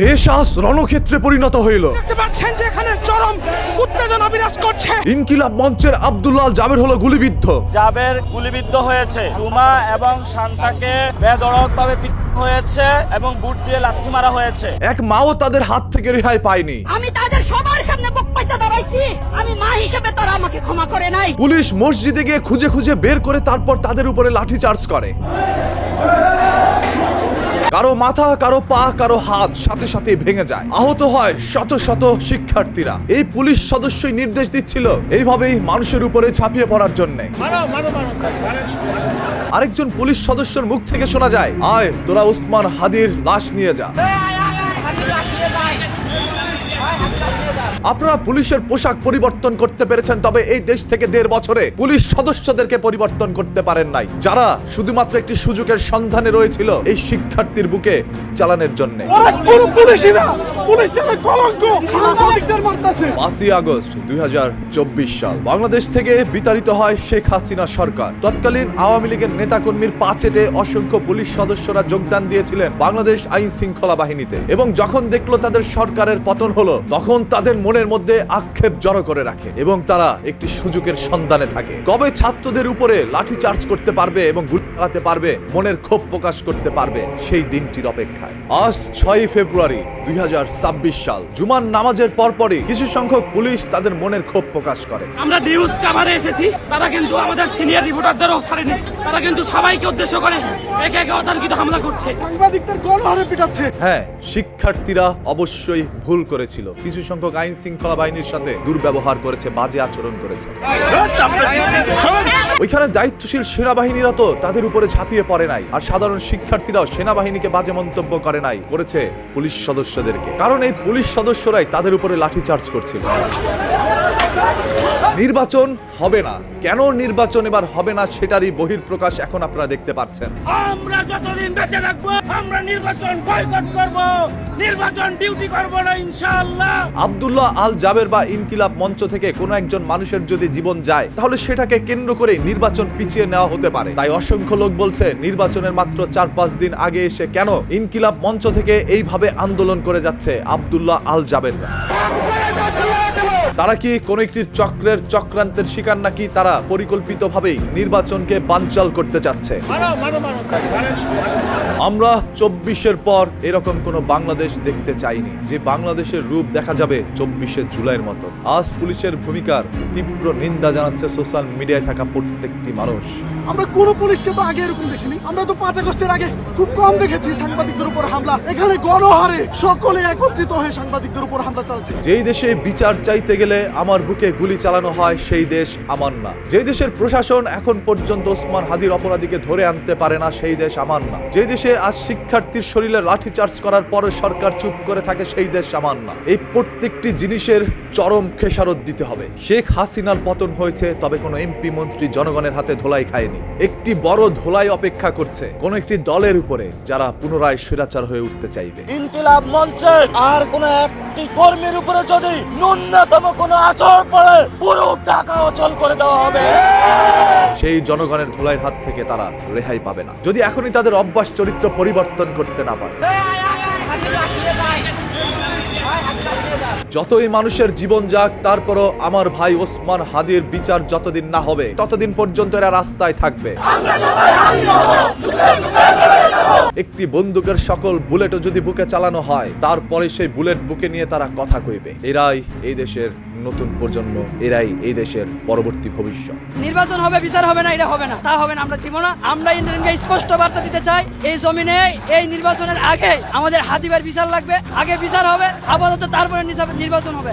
দেশ আজ রণক্ষেত্রে পরিণত হইল। দেখতে পাচ্ছেন যে এখানে চরম উত্তেজনা বিরাজ করছে। ইনকিলাব মঞ্চের আব্দুল্লাহ আল জাবের হলো গুলিবিদ্ধ। জাবের গুলিবিদ্ধ হয়েছে। জুমা এবং শান্তাকে বেধড়কভাবে পিটানো হয়েছে এবং বুট দিয়ে লাথি মারা হয়েছে। এক মাও তাদের হাত থেকে রেহাই পায়নি। আমি তাদের সবার সামনে বক্তব্য দাঁড়াইছি, আমি মা হিসেবে তারা আমাকে ক্ষমা করে নাই। পুলিশ মসজিদে গিয়ে খুঁজে খুঁজে বের করে তারপর তাদের উপরে লাঠিচার্জ করে। কারো মাথা, কারো পা, কারো হাত সাথে সাথে ভেঙে যায়। আহত হয় শত শত শিক্ষার্থীরা। এই পুলিশ সদস্যই নির্দেশ দিচ্ছিল এইভাবেই মানুষের উপরে ঝাঁপিয়ে পড়ার জন্য। আরেকজন পুলিশ সদস্যের মুখ থেকে শোনা যায়, আয় তোরা উসমান হাদির লাশ নিয়ে যা। আপনারা পুলিশের পোশাক পরিবর্তন করতে পেরেছেন, তবে এই দেশ থেকে 1.5 বছরে পুলিশ সদস্যদেরকে পরিবর্তন করতে পারেন নাই, যারা শুধুমাত্র একটি সুযোগের সন্ধানে রয়েছিল এই শিক্ষার্থীর বুকে চালানোর জন্য। 5ই আগস্ট 2024 সাল বাংলাদেশ থেকে বিতাড়িত হয় শেখ হাসিনা সরকার। তৎকালীন আওয়ামী লীগের নেতাকর্মীর পাচেটে অসংখ্য পুলিশ সদস্যরা যোগদান দিয়েছিলেন বাংলাদেশ আইন শৃঙ্খলা বাহিনীতে, এবং যখন দেখলো তাদের সরকারের পতন হলো, তখন তাদের মনের মধ্যে আক্ষেপ জড়ো করে রাখে এবং তারা একটি সুযোগের সন্ধানে থাকে। কবে ছাত্রদের উপরে লাঠি চার্জ করতে পারবে এবং গুলি চালাতে পারবে, মনের ক্ষোভ প্রকাশ করতে পারবে, সেই দিনটির অপেক্ষায়। আজ 6ই ফেব্রুয়ারি 2026 সাল জুমার নামাজের পরপরই কিছু সংখ্যক পুলিশ তাদের মনের ক্ষোভ প্রকাশ করে। আমরা নিউজ কাভারে এসেছি, তারা কিন্তু আমাদের সিনিয়র রিপোর্টারদেরও ছাড়েনি। তারা কিন্তু সবাইকে উদ্দেশ্য করে একে একে অতর্কিত হামলা করছে, সাংবাদিকদের গণহারে পিটাচ্ছে। হ্যাঁ, শিক্ষার্থীরা অবশ্যই ভুল করেছিল। কিছু সংখ্যক আইন শৃঙ্খলা বাহিনীর সাথে দুর্ব্যবহার করেছে, বাজে আচরণ করেছে। ওইখানে দায়িত্বশীল সেনাবাহিনীরা তো তাদের উপরে ঝাঁপিয়ে পড়ে নাই, আর সাধারণ শিক্ষার্থীরাও সেনাবাহিনীকে বাজে মন্তব্য করে নাই, করেছে পুলিশ সদস্যদেরকে। কারণ এই পুলিশ সদস্যরাই তাদের উপরে লাঠিচার্জ করছিল। নির্বাচন হবে না, কেন নির্বাচন এবার হবে না সেটারই বহিঃপ্রকাশ এখন আপনারা দেখতে পাচ্ছেন। আমরা যতদিন বেঁচে থাকবো আমরা নির্বাচন বয়কট করব, নির্বাচন ডিউটি করব না ইনশাআল্লাহ। আব্দুল্লাহ আল জাবের বা ইনকিলাব মঞ্চ থেকে কোনো একজন মানুষের যদি জীবন যায়, তাহলে সেটাকে কেন্দ্র করে নির্বাচন পিছিয়ে নেওয়া হতে পারে। তাই অসংখ্য লোক বলছে নির্বাচনের মাত্র 4-5 দিন আগে এসে কেন ইনকিলাব মঞ্চ থেকে এইভাবে আন্দোলন করে যাচ্ছে আব্দুল্লাহ আল জাবেররা। তারা কি কোন একটি চক্রান্তের শিকার, নাকি তারা পরিকল্পিতভাবেই নির্বাচনকে বানচাল করতে চাচ্ছে? আমরা 24-এর পর এরকম কোন বাংলাদেশ দেখতে চাইনি, যে বাংলাদেশের রূপ দেখা যাবে 24শে জুলাইয়ের মতো। আজ পুলিশের ভূমিকার তীব্র নিন্দা জানাচ্ছে সোশ্যাল মিডিয়ায় থাকা প্রত্যেকটি মানুষ। আমরা কোন পুলিশকে তো আগে এরকম দেখিনি। আমরা তো 5 আগস্টের আগে খুব কম দেখেছি সাংবাদিকদের উপর হামলা। এখানে গণহারে সকলে একত্রিত হয়ে সাংবাদিকদের উপর হামলা চালাচ্ছে। যেই দেশে বিচার চাইতে গেলে আমার বুকে গুলি চালানো হয়, সেই দেশ আমার না। যেই দেশের প্রশাসন এখন পর্যন্ত ওসমান হাদির অপরাধীকে ধরে আনতে পারে না, সেই দেশ আমার না। যেই দেশে আজ শিক্ষার্থীর শরীরে লাঠি চার্জ করার পরে সরকার চুপ করে থাকে, সেই দেশ আমার না। এই প্রত্যেকটি জিনিসের চরম খেসারত দিতে হবে। শেখ হাসিনার পতন হয়েছে, তবে কোনো এমপি মন্ত্রী জনগণের হাতে ধোলাই খায়নি। একটি বড় ধোলাই অপেক্ষা করছে কোন একটি দলের উপরে, যারা পুনরায় স্বৈরাচার হয়ে উঠতে চাইবে। ইনকিলাব মঞ্চের আর কোন একটি কর্মীর উপরে যদি ন্যূনতম কোনো আচরণ পড়ে, পুরো টাকা অচল করে দেওয়া হবে। সেই জনগণের ধোলাইয়ের হাত থেকে তারা রেহাই পাবে না, যদি এখনই তাদের অভ্যাস চরিত্র পরিবর্তন করতে না পারে। যতই মানুষের জীবন যাক, তারপরও আমার ভাই ওসমান হাদির বিচার যতদিন না হবে, ততদিন পর্যন্ত এরা রাস্তায় থাকবে। একটি বন্দুকের সকল বুলেটও যদি বুকে চালানো হয়, তারপরে সেই বুলেট বুকে নিয়ে তারা কথা কইবে। এরাই এই দেশের নতুন প্রজন্ম, এরাই এই দেশের পরবর্তী ভবিষ্যৎ। নির্বাচন হবে, বিচার হবে না, এটা হবে না, তা হবে না, আমরা দিব না। আমরা ইন্টারনেটকে স্পষ্ট বার্তা দিতে চাই, এই জমিনে এই নির্বাচনের আগে আমাদের হাদিবার বিচার লাগবে। আগে বিচার হবে, আপাতত তারপরে নির্বাচন হবে।